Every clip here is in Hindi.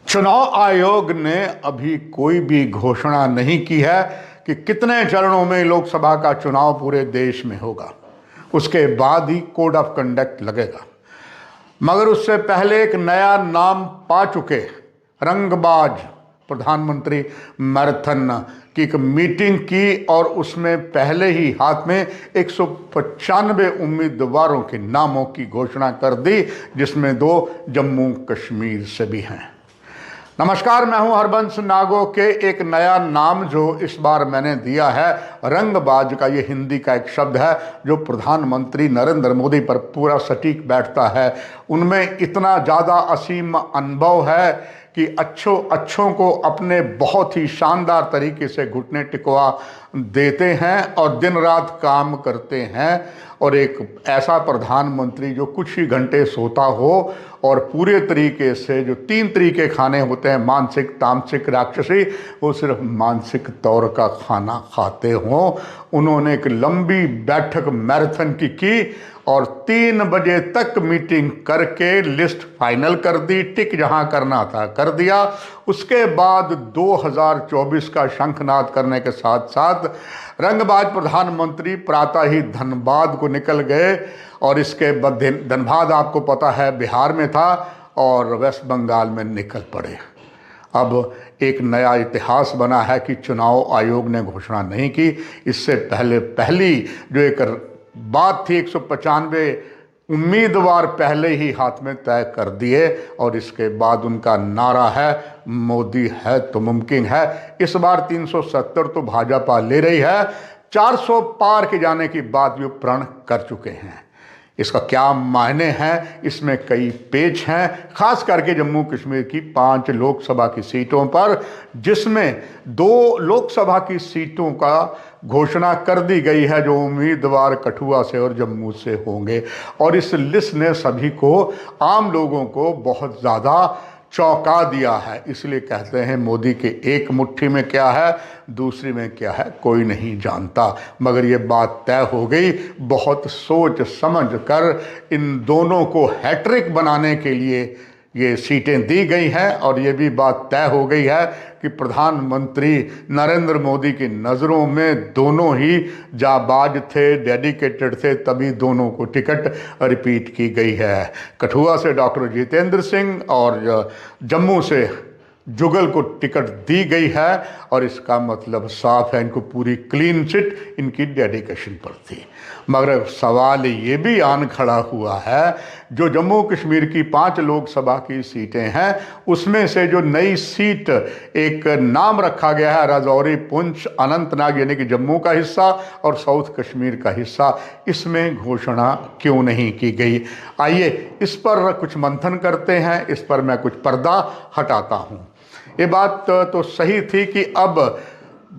चुनाव आयोग ने अभी कोई भी घोषणा नहीं की है कि कितने चरणों में लोकसभा का चुनाव पूरे देश में होगा। उसके बाद ही कोड ऑफ कंडक्ट लगेगा। मगर उससे पहले एक नया नाम पा चुके रंगबाज प्रधानमंत्री मैराथन की एक मीटिंग की और उसमें पहले ही हाथ में 195 उम्मीदवारों के नामों की घोषणा कर दी, जिसमें 2 जम्मू कश्मीर से भी हैं। नमस्कार, मैं हूं हरबंस नागो के एक नया नाम जो इस बार मैंने दिया है रंगबाज का। ये हिंदी का एक शब्द है जो प्रधानमंत्री नरेंद्र मोदी पर पूरा सटीक बैठता है। उनमें इतना ज़्यादा असीम अनुभव है कि अच्छों को अपने बहुत ही शानदार तरीके से घुटने टिकवा देते हैं और दिन रात काम करते हैं। और एक ऐसा प्रधानमंत्री जो कुछ ही घंटे सोता हो और पूरे तरीके से जो 3 तरीके खाने होते हैं, मानसिक, तामसिक, राक्षसी, वो सिर्फ मानसिक तौर का खाना खाते हों। उन्होंने एक लंबी बैठक मैराथन की और 3 बजे तक मीटिंग करके लिस्ट फाइनल कर दी। टिक जहां करना था कर दिया। उसके बाद 2024 का शंखनाद करने के साथ साथ रंगबाज प्रधानमंत्री प्रातः ही धनबाद को निकल गए और इसके बाद धनबाद आपको पता है बिहार में था और वेस्ट बंगाल में निकल पड़े। अब एक नया इतिहास बना है कि चुनाव आयोग ने घोषणा नहीं की। इससे पहली जो एक बात थी, 195 उम्मीदवार पहले ही हाथ में तय कर दिए और इसके बाद उनका नारा है मोदी है तो मुमकिन है। इस बार 370 तो भाजपा ले रही है, 400 पार के जाने की बात भी प्रण कर चुके हैं। इसका क्या मायने हैं, इसमें कई पेच हैं, खास करके जम्मू कश्मीर की 5 लोकसभा की सीटों पर, जिसमें 2 लोकसभा की सीटों का घोषणा कर दी गई है जो उम्मीदवार कठुआ से और जम्मू से होंगे। और इस लिस्ट ने सभी को, आम लोगों को बहुत ज़्यादा चौंका दिया है। इसलिए कहते हैं मोदी के एक मुट्ठी में क्या है, दूसरी में क्या है, कोई नहीं जानता। मगर ये बात तय हो गई। बहुत सोच समझ कर इन दोनों को हैट्रिक बनाने के लिए ये सीटें दी गई हैं और ये भी बात तय हो गई है कि प्रधानमंत्री नरेंद्र मोदी की नज़रों में दोनों ही जाबाज थे, डेडिकेटेड थे, तभी दोनों को टिकट रिपीट की गई है। कठुआ से डॉक्टर जितेंद्र सिंह और जम्मू से जुगल को टिकट दी गई है और इसका मतलब साफ है, इनको पूरी क्लीन चिट इनकी डेडिकेशन पर थी। मगर सवाल ये भी आन खड़ा हुआ है, जो जम्मू कश्मीर की 5 लोकसभा की सीटें हैं उसमें से जो नई सीट एक नाम रखा गया है राजौरी, पुंछ, अनंतनाग यानी कि जम्मू का हिस्सा और साउथ कश्मीर का हिस्सा, इसमें घोषणा क्यों नहीं की गई? आइए इस पर कुछ मंथन करते हैं, इस पर मैं कुछ पर्दा हटाता हूँ। ये बात तो सही थी कि अब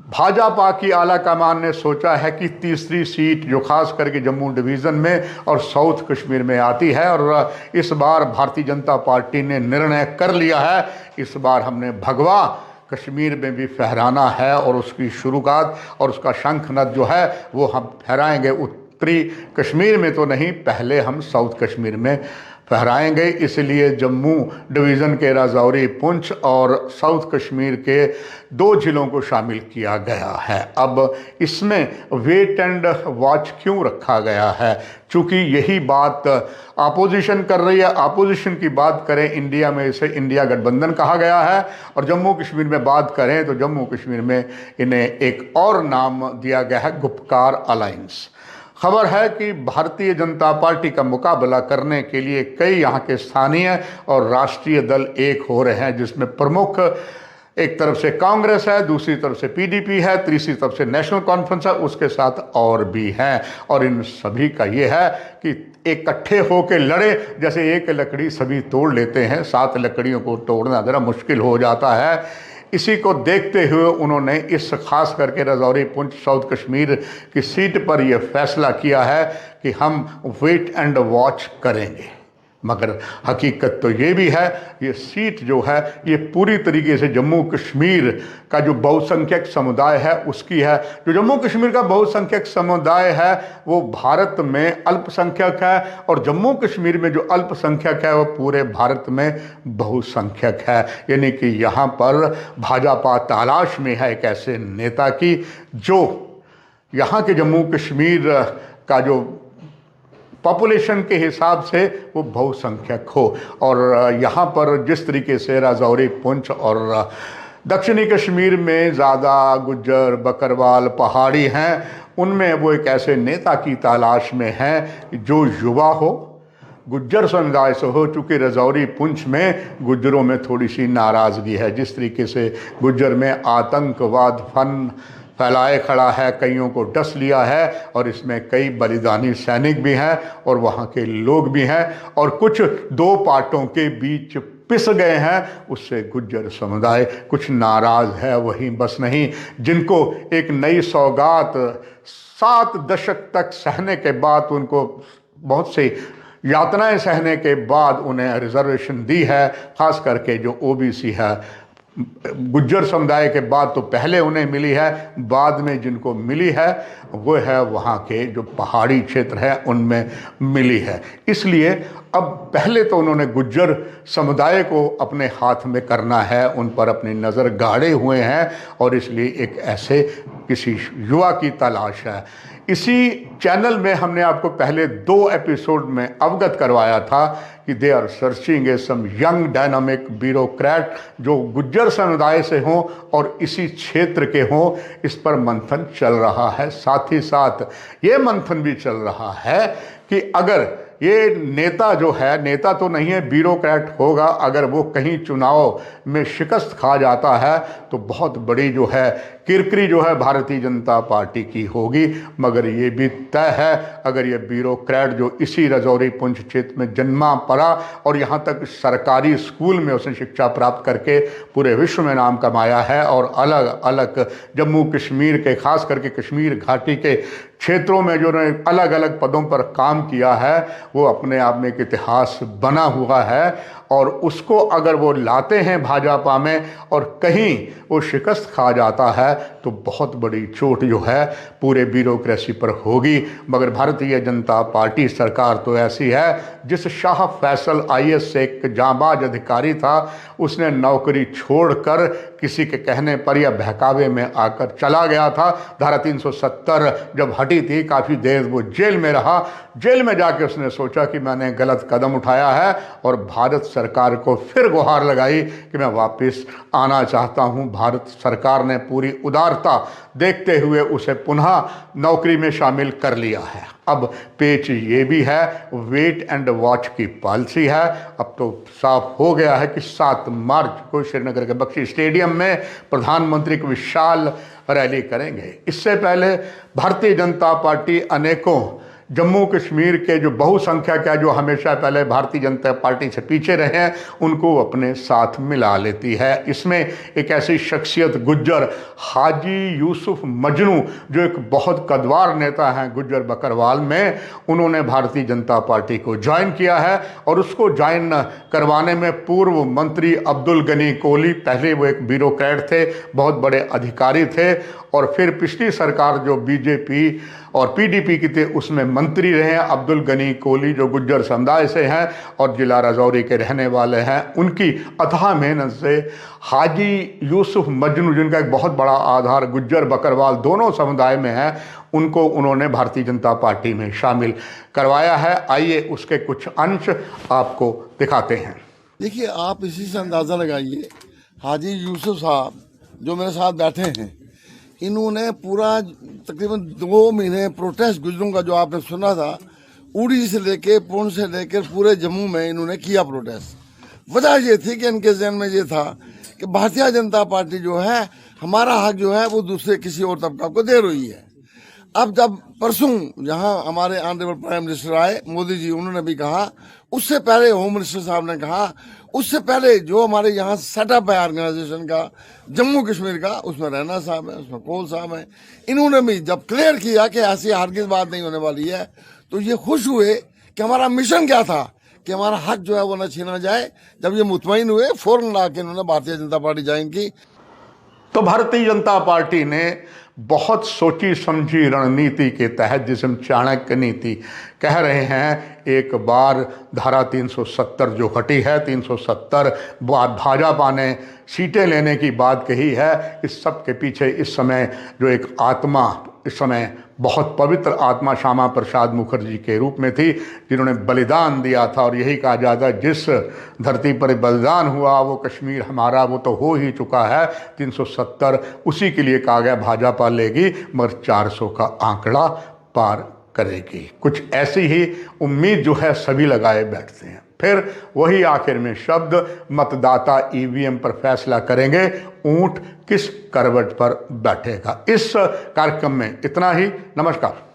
भाजपा की आला कमान ने सोचा है कि तीसरी सीट जो खास करके जम्मू डिवीज़न में और साउथ कश्मीर में आती है, और इस बार भारतीय जनता पार्टी ने निर्णय कर लिया है, इस बार हमने भगवा कश्मीर में भी फहराना है और उसकी शुरुआत और उसका शंखनाद जो है वो हम फहराएंगे। उत्तरी कश्मीर में तो नहीं, पहले हम साउथ कश्मीर में फहराएंगे। इसलिए जम्मू डिवीज़न के राजौरी, पुंछ और साउथ कश्मीर के 2 जिलों को शामिल किया गया है। अब इसमें वेट एंड वॉच क्यों रखा गया है? चूँकि यही बात अपोजिशन कर रही है। अपोजिशन की बात करें, इंडिया में इसे इंडिया गठबंधन कहा गया है और जम्मू कश्मीर में बात करें तो जम्मू कश्मीर में इन्हें एक और नाम दिया गया है, गुपकार अलायंस। खबर है कि भारतीय जनता पार्टी का मुकाबला करने के लिए कई यहाँ के स्थानीय और राष्ट्रीय दल एक हो रहे हैं, जिसमें प्रमुख एक तरफ से कांग्रेस है, दूसरी तरफ से पीडीपी है, तीसरी तरफ से नेशनल कॉन्फ्रेंस है, उसके साथ और भी हैं। और इन सभी का ये है कि इकट्ठे होकर लड़े। जैसे एक लकड़ी सभी तोड़ लेते हैं, 7 लकड़ियों को तोड़ना ज़रा मुश्किल हो जाता है। इसी को देखते हुए उन्होंने इस खास करके राजौरी, पुंछ, साउथ कश्मीर की सीट पर यह फैसला किया है कि हम वेट एंड वॉच करेंगे। मगर हकीकत तो ये भी है, ये सीट जो है ये पूरी तरीके से जम्मू कश्मीर का जो बहुसंख्यक समुदाय है उसकी है। जो जम्मू कश्मीर का बहुसंख्यक समुदाय है वो भारत में अल्पसंख्यक है, और जम्मू कश्मीर में जो अल्पसंख्यक है वो पूरे भारत में बहुसंख्यक है। यानी कि यहाँ पर भाजपा तलाश में है एक ऐसे नेता की जो यहाँ के जम्मू कश्मीर का जो पॉपुलेशन के हिसाब से वो बहुसंख्यक हो। और यहाँ पर जिस तरीके से राजौरी, पुंछ और दक्षिणी कश्मीर में ज़्यादा गुज्जर, बकरवाल, पहाड़ी हैं, उनमें वो एक ऐसे नेता की तलाश में हैं जो युवा हो, गुज्जर समुदाय से हो। चूँकि राजौरी, पुंछ में गुज्जरों में थोड़ी सी नाराज़गी है, जिस तरीके से गुज्जर में आतंकवाद फैलाए खड़ा है, कईयों को डस लिया है, और इसमें कई बलिदानी सैनिक भी हैं और वहाँ के लोग भी हैं, और कुछ दो पार्टों के बीच पिस गए हैं। उससे गुज्जर समुदाय कुछ नाराज़ है। वहीं बस नहीं, जिनको एक नई सौगात 7 दशक तक सहने के बाद, उनको बहुत सी यातनाएं सहने के बाद उन्हें रिजर्वेशन दी है, खास करके जो ओबीसी है। गुज्जर समुदाय के बाद तो पहले उन्हें मिली है, बाद में जिनको मिली है वो है वहाँ के जो पहाड़ी क्षेत्र है उनमें मिली है। इसलिए अब पहले तो उन्होंने गुज्जर समुदाय को अपने हाथ में करना है, उन पर अपनी नज़र गाड़े हुए हैं, और इसलिए एक ऐसे किसी युवा की तलाश है। इसी चैनल में हमने आपको पहले 2 एपिसोड में अवगत करवाया था कि they are searching a some young dynamic bureaucrat जो गुज्जर समुदाय से हों और इसी क्षेत्र के हों। इस पर मंथन चल रहा है। साथ ही साथ ये मंथन भी चल रहा है कि अगर ये नेता जो है, नेता तो नहीं है, ब्यूरोक्रेट होगा, अगर वो कहीं चुनाव में शिकस्त खा जाता है तो बहुत बड़ी जो है किरकिरी जो है भारतीय जनता पार्टी की होगी। मगर ये भी तय है, अगर ये ब्यूरोक्रेट जो इसी राजौरी, पुंछ क्षेत्र में जन्मा पड़ा और यहाँ तक सरकारी स्कूल में उसने शिक्षा प्राप्त करके पूरे विश्व में नाम कमाया है, और अलग अलग जम्मू कश्मीर के, खास करके कश्मीर घाटी के क्षेत्रों में जो अलग अलग पदों पर काम किया है, वो अपने आप में एक इतिहास बना हुआ है। और उसको अगर वो लाते हैं भाजपा में और कहीं वो शिकस्त खा जाता है तो बहुत बड़ी चोट जो है पूरे ब्यूरोक्रेसी पर होगी। मगर भारतीय जनता पार्टी सरकार तो ऐसी है, जिस शाह फैसल IAS से एक जांबाज अधिकारी था, उसने नौकरी छोड़कर किसी के कहने पर या बहकावे में आकर चला गया था। धारा 370 जब हटी थी, काफ़ी देर वो जेल में रहा। जेल में जाके उसने सोचा कि मैंने गलत कदम उठाया है, और भारत सरकार को फिर गुहार लगाई कि मैं वापस आना चाहता हूं। भारत सरकार ने पूरी उदारता देखते हुए उसे पुनः नौकरी में शामिल कर लिया है। अब पेच ये भी है, वेट एंड वॉच की पॉलिसी है। अब तो साफ हो गया है कि 7 मार्च को श्रीनगर के बख्शी स्टेडियम में प्रधानमंत्री एक विशाल रैली करेंगे। इससे पहले भारतीय जनता पार्टी अनेकों जम्मू कश्मीर के जो बहुसंख्यक है, जो हमेशा पहले भारतीय जनता पार्टी से पीछे रहे हैं, उनको अपने साथ मिला लेती है। इसमें एक ऐसी शख्सियत गुज्जर हाजी यूसुफ मजनू, जो एक बहुत कद्दावर नेता हैं गुज्जर बकरवाल में, उन्होंने भारतीय जनता पार्टी को ज्वाइन किया है। और उसको ज्वाइन करवाने में पूर्व मंत्री अब्दुल गनी कोहली, पहले वो एक ब्यूरोक्रेट थे, बहुत बड़े अधिकारी थे, और फिर पिछली सरकार जो बीजेपी और PDP की थे उसमें मंत्री रहे हैं। अब्दुल गनी कोहली जो गुज्जर समुदाय से हैं और जिला राजौरी के रहने वाले हैं, उनकी अथाह मेहनत से हाजी यूसुफ मजनू, जिनका एक बहुत बड़ा आधार गुज्जर बकरवाल दोनों समुदाय में है, उनको उन्होंने भारतीय जनता पार्टी में शामिल करवाया है। आइए उसके कुछ अंश आपको दिखाते हैं। देखिए, आप इसी से अंदाज़ा लगाइए, हाजी यूसुफ साहब जो मेरे साथ बैठे हैं, इन्होंने पूरा तकरीबन 2 महीने प्रोटेस्ट गुजरों का जो आपने सुना था, उड़ी से लेके पुंछ से लेकर पूरे जम्मू में इन्होंने किया प्रोटेस्ट। वजह ये थी कि इनके जहन में ये था कि भारतीय जनता पार्टी जो है, हमारा हक जो है वो दूसरे किसी और तबका को दे रही है। अब जब परसों यहाँ हमारे ऑनरेबल प्राइम मिनिस्टर आए, मोदी जी, उन्होंने भी कहा, उससे पहले होम मिनिस्टर साहब ने कहा, उससे पहले जो हमारे यहाँ सेटअप है ऑर्गेनाइजेशन का जम्मू कश्मीर का, उसमें रैना साहब है, उसमें कोल साहब है, इन्होंने भी जब क्लियर किया कि ऐसी हरगिज़ बात नहीं होने वाली है, तो ये खुश हुए कि हमारा मिशन क्या था कि हमारा हक जो है वो न छीना जाए। जब ये मुतमईन हुए फौरन आके इन्होंने भारतीय जनता पार्टी ज्वाइन की। तो भारतीय जनता पार्टी ने बहुत सोची समझी रणनीति के तहत, जिसे हम चाणक्य नीति कह रहे हैं, एक बार धारा 370 जो हटी है, 370 भाजपा ने सीटें लेने की बात कही है। इस सब के पीछे इस समय जो एक आत्मा, इस समय बहुत पवित्र आत्मा श्यामा प्रसाद मुखर्जी के रूप में थी, जिन्होंने बलिदान दिया था। और यही कहा जाता है जिस धरती पर बलिदान हुआ वो कश्मीर हमारा, वो तो हो ही चुका है। 370 उसी के लिए कहा गया भाजपा लेगी, मगर 400 का आंकड़ा पार करेगी। कुछ ऐसी ही उम्मीद जो है सभी लगाए बैठते हैं। फिर वही आखिर में शब्द, मतदाता ईवीएम पर फैसला करेंगे, ऊंट किस करवट पर बैठेगा। इस कार्यक्रम में इतना ही। नमस्कार।